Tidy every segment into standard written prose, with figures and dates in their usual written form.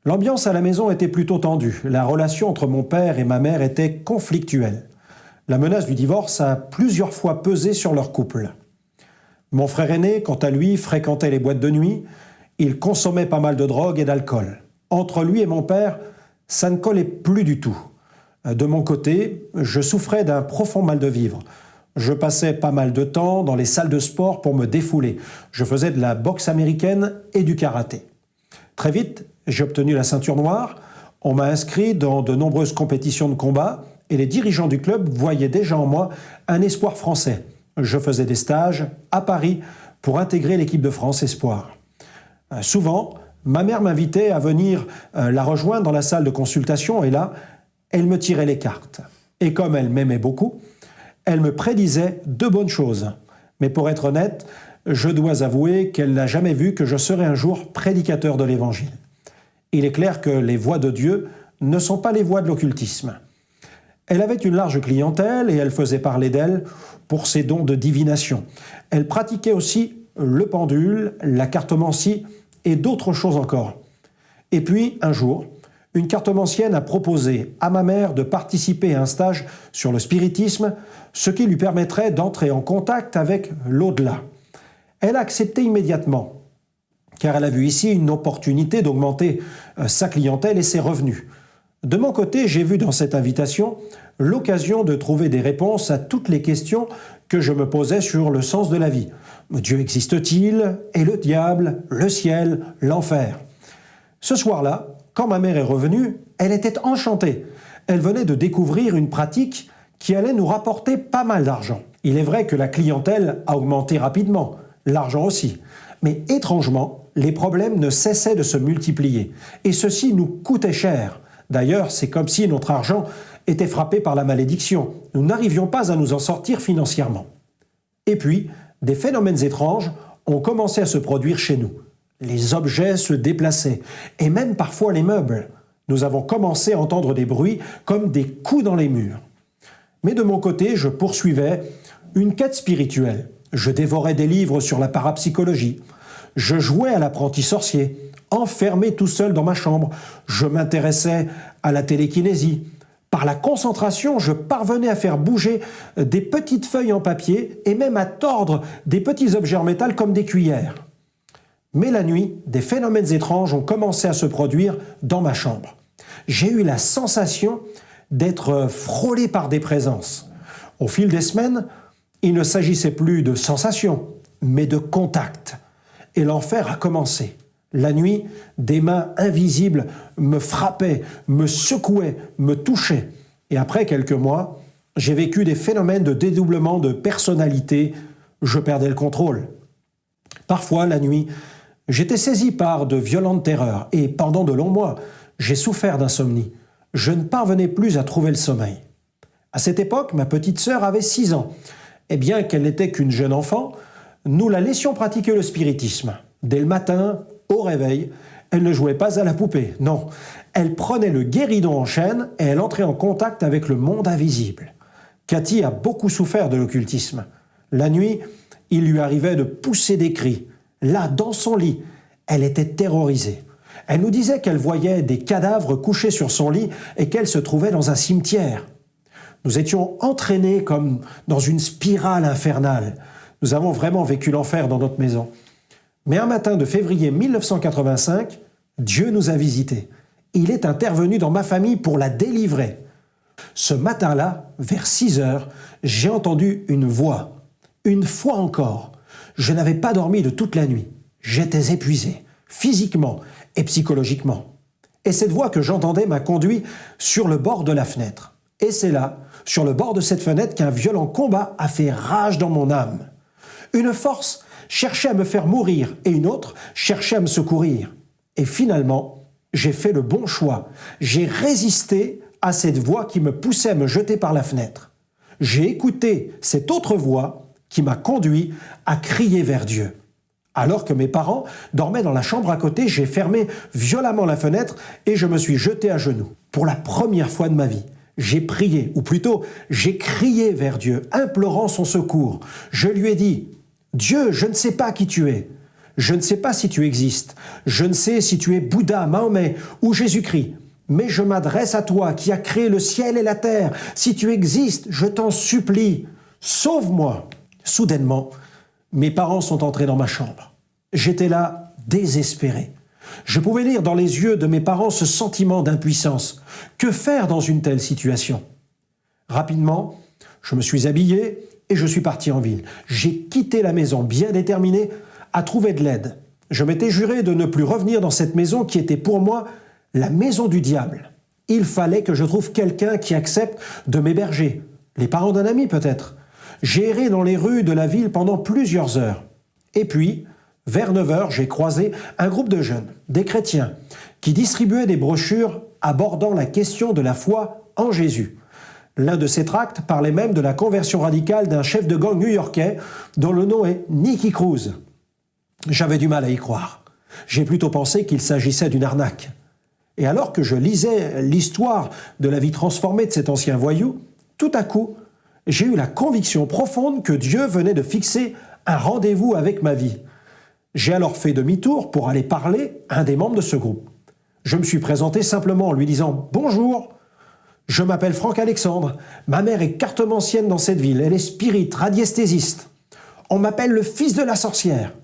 L'ambiance à la maison était plutôt tendue. La relation entre mon père et ma mère était conflictuelle. La menace du divorce a plusieurs fois pesé sur leur couple. Mon frère aîné, quant à lui, fréquentait les boîtes de nuit. Il consommait pas mal de drogue et d'alcool. Entre lui et mon père, ça ne collait plus du tout. De mon côté, je souffrais d'un profond mal de vivre. Je passais pas mal de temps dans les salles de sport pour me défouler. Je faisais de la boxe américaine et du karaté. Très vite, j'ai obtenu la ceinture noire. On m'a inscrit dans de nombreuses compétitions de combat et les dirigeants du club voyaient déjà en moi un espoir français. Je faisais des stages à Paris pour intégrer l'équipe de France Espoir. Souvent, ma mère m'invitait à venir la rejoindre dans la salle de consultation et là, elle me tirait les cartes. Et comme elle m'aimait beaucoup, elle me prédisait de bonnes choses. Mais pour être honnête, je dois avouer qu'elle n'a jamais vu que je serais un jour prédicateur de l'Évangile. Il est clair que les voies de Dieu ne sont pas les voies de l'occultisme. Elle avait une large clientèle et elle faisait parler d'elle pour ses dons de divination. Elle pratiquait aussi le pendule, la cartomancie et d'autres choses encore. Et puis, un jour, une cartomancienne a proposé à ma mère de participer à un stage sur le spiritisme, ce qui lui permettrait d'entrer en contact avec l'au-delà. Elle a accepté immédiatement, car elle a vu ici une opportunité d'augmenter sa clientèle et ses revenus. De mon côté, j'ai vu dans cette invitation l'occasion de trouver des réponses à toutes les questions que je me posais sur le sens de la vie. Dieu existe-t-il? Et le diable, le ciel, l'enfer? Ce soir-là, quand ma mère est revenue, elle était enchantée. Elle venait de découvrir une pratique qui allait nous rapporter pas mal d'argent. Il est vrai que la clientèle a augmenté rapidement, l'argent aussi. Mais étrangement, les problèmes ne cessaient de se multiplier. Et ceci nous coûtait cher. D'ailleurs, c'est comme si notre argent était frappé par la malédiction. Nous n'arrivions pas à nous en sortir financièrement. Et puis, des phénomènes étranges ont commencé à se produire chez nous. Les objets se déplaçaient, et même parfois les meubles. Nous avons commencé à entendre des bruits comme des coups dans les murs. Mais de mon côté, je poursuivais une quête spirituelle. Je dévorais des livres sur la parapsychologie. Je jouais à l'apprenti sorcier, enfermé tout seul dans ma chambre. Je m'intéressais à la télékinésie. Par la concentration, je parvenais à faire bouger des petites feuilles en papier et même à tordre des petits objets en métal comme des cuillères. Mais la nuit, des phénomènes étranges ont commencé à se produire dans ma chambre. J'ai eu la sensation d'être frôlé par des présences. Au fil des semaines, il ne s'agissait plus de sensations, mais de contact. Et l'enfer a commencé. La nuit, des mains invisibles me frappaient, me secouaient, me touchaient. Et après quelques mois, j'ai vécu des phénomènes de dédoublement de personnalité. Je perdais le contrôle. Parfois, la nuit, j'étais saisi par de violentes terreurs et pendant de longs mois, j'ai souffert d'insomnie. Je ne parvenais plus à trouver le sommeil. À cette époque, ma petite sœur avait 6 ans. Et bien qu'elle n'était qu'une jeune enfant, nous la laissions pratiquer le spiritisme. Dès le matin, au réveil, elle ne jouait pas à la poupée, non. Elle prenait le guéridon en chaîne et elle entrait en contact avec le monde invisible. Cathy a beaucoup souffert de l'occultisme. La nuit, il lui arrivait de pousser des cris. Là, dans son lit, elle était terrorisée. Elle nous disait qu'elle voyait des cadavres couchés sur son lit et qu'elle se trouvait dans un cimetière. Nous étions entraînés comme dans une spirale infernale. Nous avons vraiment vécu l'enfer dans notre maison. Mais un matin de février 1985, Dieu nous a visités. Il est intervenu dans ma famille pour la délivrer. Ce matin-là, vers 6 heures, j'ai entendu une voix. Une fois encore. Je n'avais pas dormi de toute la nuit. J'étais épuisé, physiquement et psychologiquement. Et cette voix que j'entendais m'a conduit sur le bord de la fenêtre. Et c'est là, sur le bord de cette fenêtre, qu'un violent combat a fait rage dans mon âme. Une force cherchait à me faire mourir et une autre cherchait à me secourir. Et finalement, j'ai fait le bon choix. J'ai résisté à cette voix qui me poussait à me jeter par la fenêtre. J'ai écouté cette autre voix qui m'a conduit à crier vers Dieu. Alors que mes parents dormaient dans la chambre à côté, j'ai fermé violemment la fenêtre et je me suis jeté à genoux. Pour la première fois de ma vie, j'ai prié, ou plutôt, j'ai crié vers Dieu, implorant son secours. Je lui ai dit « Dieu, je ne sais pas qui tu es. Je ne sais pas si tu existes, je ne sais si tu es Bouddha, Mahomet ou Jésus-Christ, mais je m'adresse à toi qui as créé le ciel et la terre. Si tu existes, je t'en supplie, sauve-moi. » Soudainement, mes parents sont entrés dans ma chambre. J'étais là, désespéré. Je pouvais lire dans les yeux de mes parents ce sentiment d'impuissance. Que faire dans une telle situation? Rapidement, je me suis habillé et je suis parti en ville. J'ai quitté la maison bien déterminé à trouver de l'aide. Je m'étais juré de ne plus revenir dans cette maison qui était pour moi la maison du diable. Il fallait que je trouve quelqu'un qui accepte de m'héberger. Les parents d'un ami peut-être. J'ai erré dans les rues de la ville pendant plusieurs heures. Et puis, vers 9 heures, j'ai croisé un groupe de jeunes, des chrétiens, qui distribuaient des brochures abordant la question de la foi en Jésus. L'un de ces tracts parlait même de la conversion radicale d'un chef de gang new-yorkais dont le nom est Nicky Cruz. J'avais du mal à y croire. J'ai plutôt pensé qu'il s'agissait d'une arnaque. Et alors que je lisais l'histoire de la vie transformée de cet ancien voyou, tout à coup, j'ai eu la conviction profonde que Dieu venait de fixer un rendez-vous avec ma vie. J'ai alors fait demi-tour pour aller parler à un des membres de ce groupe. Je me suis présenté simplement en lui disant « Bonjour, je m'appelle Franck Alexandre. Ma mère est cartomancienne dans cette ville. Elle est spirite, radiesthésiste. On m'appelle le fils de la sorcière.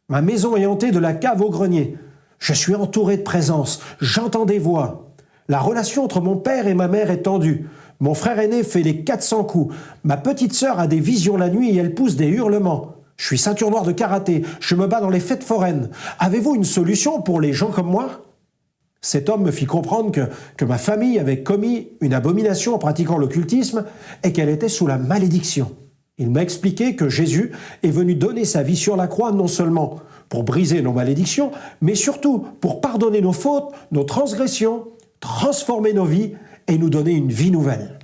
Ma maison est hantée de la cave au grenier. Je suis entouré de présences. J'entends des voix. La relation entre mon père et ma mère est tendue. Mon frère aîné fait les 400 coups. Ma petite sœur a des visions la nuit et elle pousse des hurlements. Je suis ceinture noire de karaté. Je me bats dans les fêtes foraines. Avez-vous une solution pour les gens comme moi ?» Cet homme me fit comprendre que ma famille avait commis une abomination en pratiquant l'occultisme et qu'elle était sous la malédiction. Il m'a expliqué que Jésus est venu donner sa vie sur la croix non seulement pour briser nos malédictions, mais surtout pour pardonner nos fautes, nos transgressions, transformer nos vies et nous donner une vie nouvelle.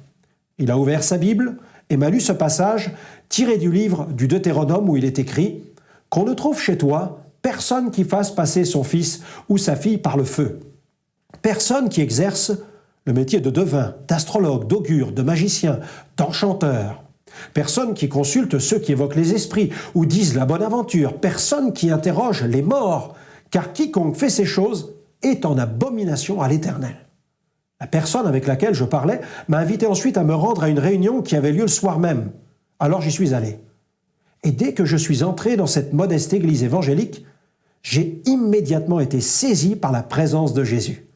Il a ouvert sa Bible et m'a lu ce passage tiré du livre du Deutéronome où il est écrit « Qu'on ne trouve chez toi personne qui fasse passer son fils ou sa fille par le feu. Personne qui exerce le métier de devin, d'astrologue, d'augure, de magicien, d'enchanteur. Personne qui consulte ceux qui évoquent les esprits ou disent la bonne aventure. Personne qui interroge les morts, car quiconque fait ces choses est en abomination à l'Éternel. » La personne avec laquelle je parlais m'a invité ensuite à me rendre à une réunion qui avait lieu le soir même. Alors j'y suis allé. Et dès que je suis entré dans cette modeste église évangélique, j'ai immédiatement été saisi par la présence de Jésus.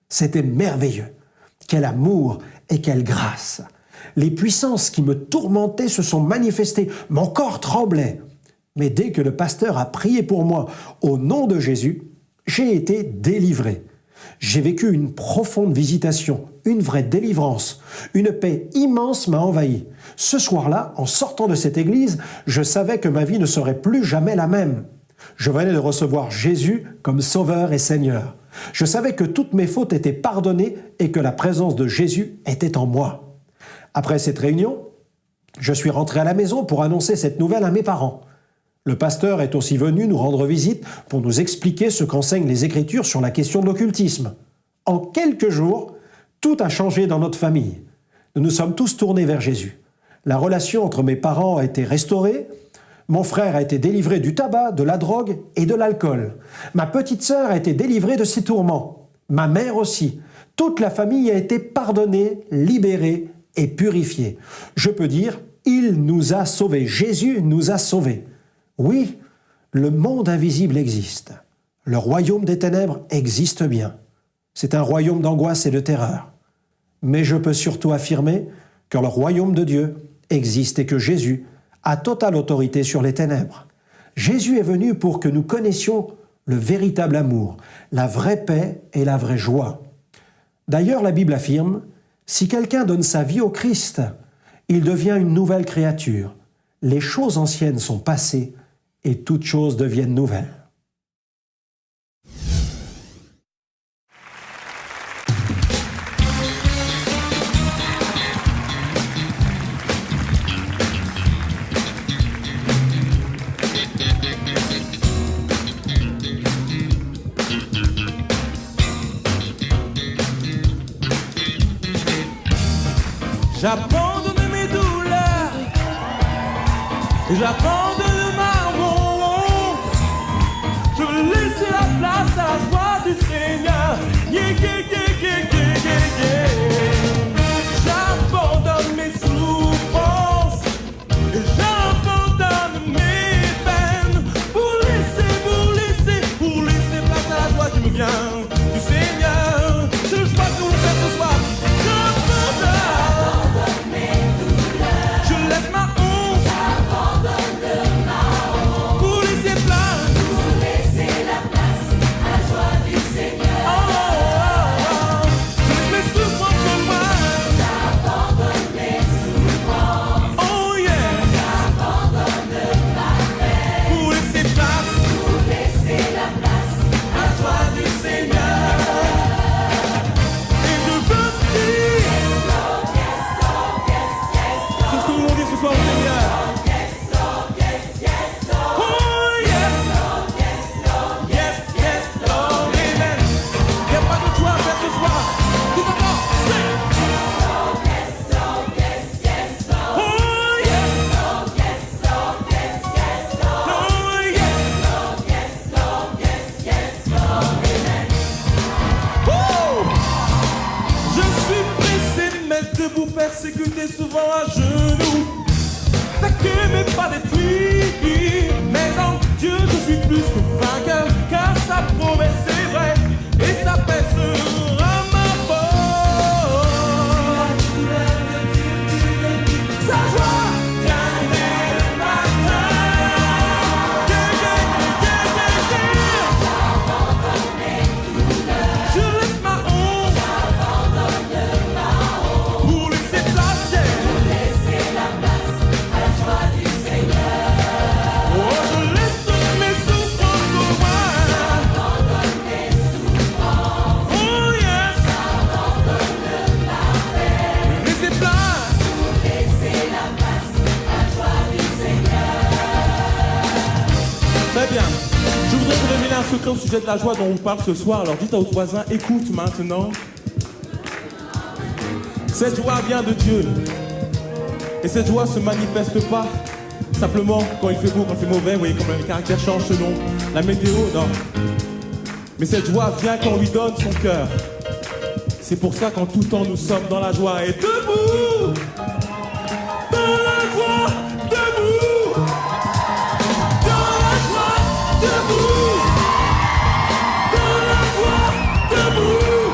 C'était merveilleux. Quel amour et quelle grâce! Les puissances qui me tourmentaient se sont manifestées. Mon corps tremblait. Mais dès que le pasteur a prié pour moi au nom de Jésus, j'ai été délivré. J'ai vécu une profonde visitation, une vraie délivrance. Une paix immense m'a envahi. Ce soir-là, en sortant de cette église, je savais que ma vie ne serait plus jamais la même. Je venais de recevoir Jésus comme Sauveur et Seigneur. Je savais que toutes mes fautes étaient pardonnées et que la présence de Jésus était en moi. Après cette réunion, je suis rentré à la maison pour annoncer cette nouvelle à mes parents. Le pasteur est aussi venu nous rendre visite pour nous expliquer ce qu'enseignent les Écritures sur la question de l'occultisme. En quelques jours, tout a changé dans notre famille. Nous nous sommes tous tournés vers Jésus. La relation entre mes parents a été restaurée. Mon frère a été délivré du tabac, de la drogue et de l'alcool. Ma petite sœur a été délivrée de ses tourments. Ma mère aussi. Toute la famille a été pardonnée, libérée et purifiée. Je peux dire, il nous a sauvés. Jésus nous a sauvés. Oui, le monde invisible existe. Le royaume des ténèbres existe bien. C'est un royaume d'angoisse et de terreur. Mais je peux surtout affirmer que le royaume de Dieu existe et que Jésus a totale autorité sur les ténèbres. Jésus est venu pour que nous connaissions le véritable amour, la vraie paix et la vraie joie. D'ailleurs, la Bible affirme, si quelqu'un donne sa vie au Christ, il devient une nouvelle créature. Les choses anciennes sont passées et toutes choses deviennent nouvelles. J'abandonne mes douleurs, j'abandonne ma honte, je la place à la joie du Seigneur. Yeah, yeah, yeah, yeah, yeah, yeah, yeah. J'abandonne mes souffrances et j'abandonne mes peines pour laisser place à la joie qui me vient du Seigneur. C'est le choix que vous faites ce soir. J'abandonne mes douleurs. Je laisse ma honte. J'abandonne ma honte pour laisser la place à la joie du Seigneur. Oh, oh, oh. Je laisse mes souffrances en moi. J'abandonne mes souffrances. Oh yeah. J'abandonne ma peine pour laisser la place à la joie du Seigneur. Et je veux dire, c'est ce que nous voulons dire ce soir au Seigneur. Oh yes, yes, yes, Lord, amen. Il n'y a pas de toi à faire ce soir. Tout d'abord, c'est oh yes, oh yes. Je suis pressé de mettre debout, persécuté, souvent à genoux, vaincu mais pas détruit. Mais en Dieu je suis plus que vainqueur, car sa promesse est vraie et sa paix sera ma force. Sa joie vient dès le matin. Yeah, yeah, yeah, yeah, yeah. Je laisse ma honte pour laisser place à la joie du Seigneur. Oh, je laisse toutes mes souffrances au loin. Oh yes. Laissez place à la joie du Seigneur. Très bien. Je voudrais vous révéler un secret au sujet de la joie dont on vous parle ce soir. Alors dites à votre voisin, écoute maintenant. Cette joie vient de Dieu. Et cette joie se manifeste pas simplement quand il fait beau, quand il fait mauvais, vous voyez, comme les caractères changent selon la météo, non. Mais cette joie vient quand on lui donne son cœur. C'est pour ça qu'en tout temps nous sommes dans la joie et debout. Dans la joie, debout. Dans la joie, debout. Dans la joie, debout.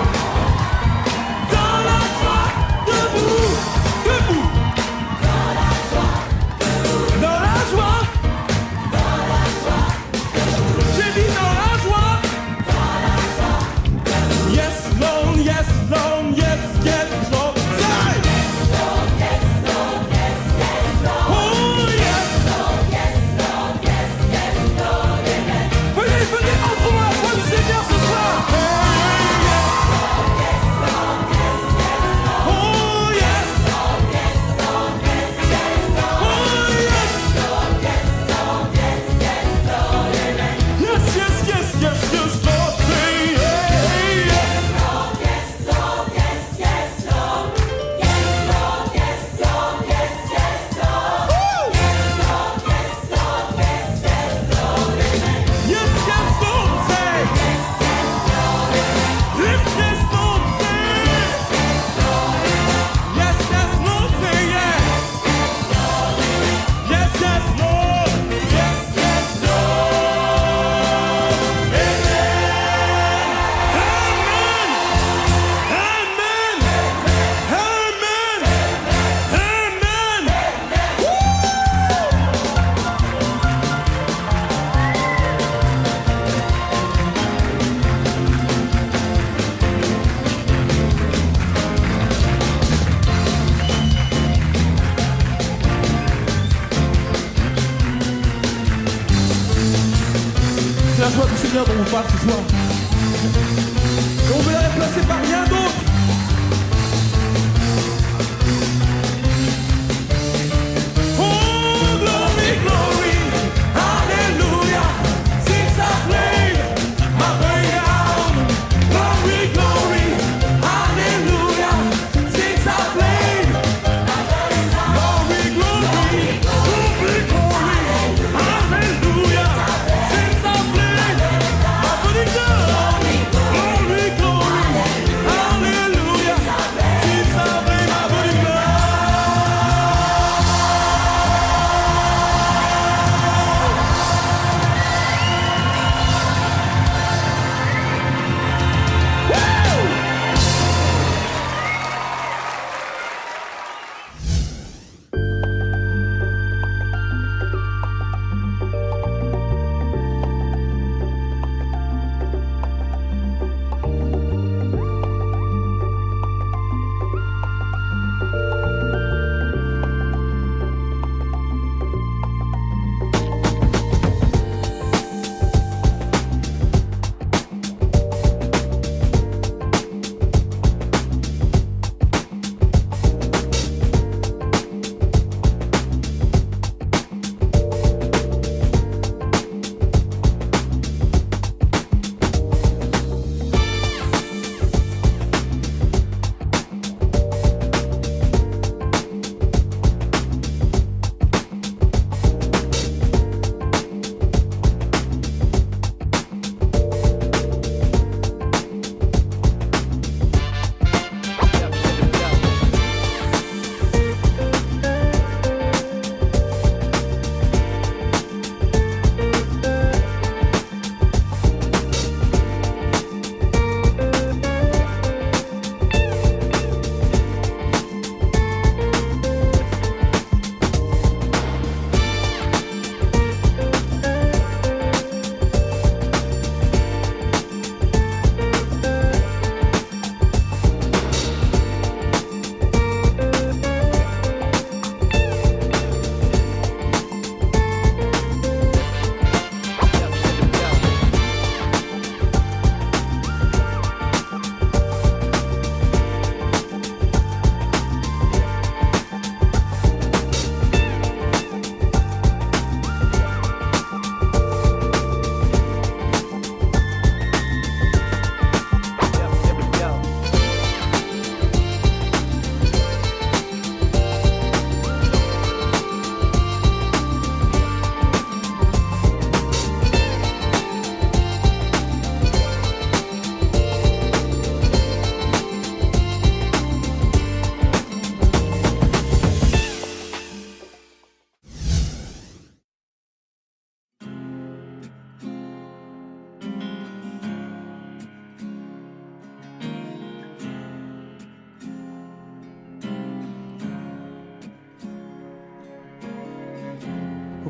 Dans la joie, debout. Debout. Dans la joie. J'ai dit dans la joie. Yes, Lord, yes, Lord, yes, yes, Lord. Say. Oh yes. Venez, entrons à la voix du Seigneur ce soir. Hey, yes. Oh yes. Yes, yes, yes, yes, yes, Lord, say hey, yes. Yes, yes, Lord, say yes, yes, Lord, say yes, yes, Lord, say yes. Yes, yes, Lord, yes, yes, Lord. Amen. Amen. Amen. C'est la joie du Seigneur dont on parle ce soir. Et on veut la remplacer par rien d'autre. Oh, glory, glory, hallelujah. Since I played my way down. Glory, glory, hallelujah. Since I played my way down. Glory, glory, glory, glory, hallelujah. Since I played my way down.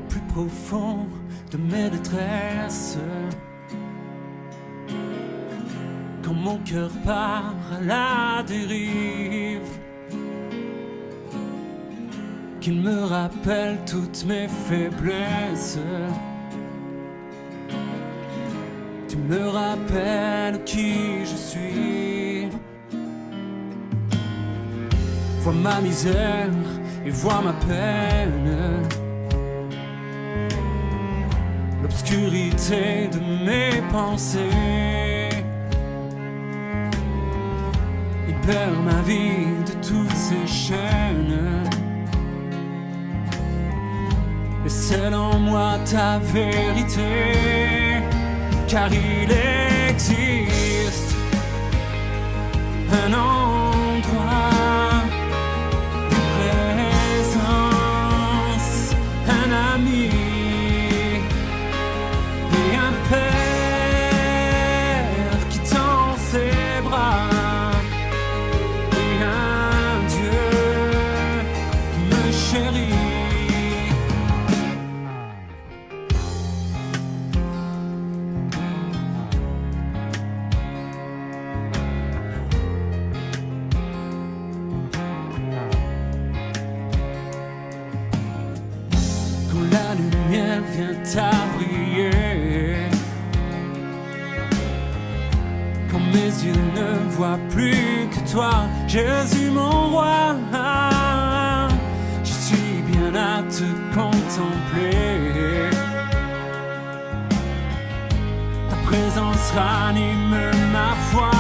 plus profond de mes détresses. Quand mon cœur part à la dérive, qu'il me rappelle toutes mes faiblesses. Tu me rappelles qui je suis. Vois ma misère et vois ma peine, l'obscurité de mes pensées. Libère ma vie de toutes ces chaînes et scelle en moi ta vérité, car il existe un endroit de présence, un ami et un père qui tend ses bras et un Dieu qui me chérit. La lumière vient à briller, quand mes yeux ne voient plus que toi, Jésus mon roi. Je suis bien à te contempler, ta présence ranime ma foi.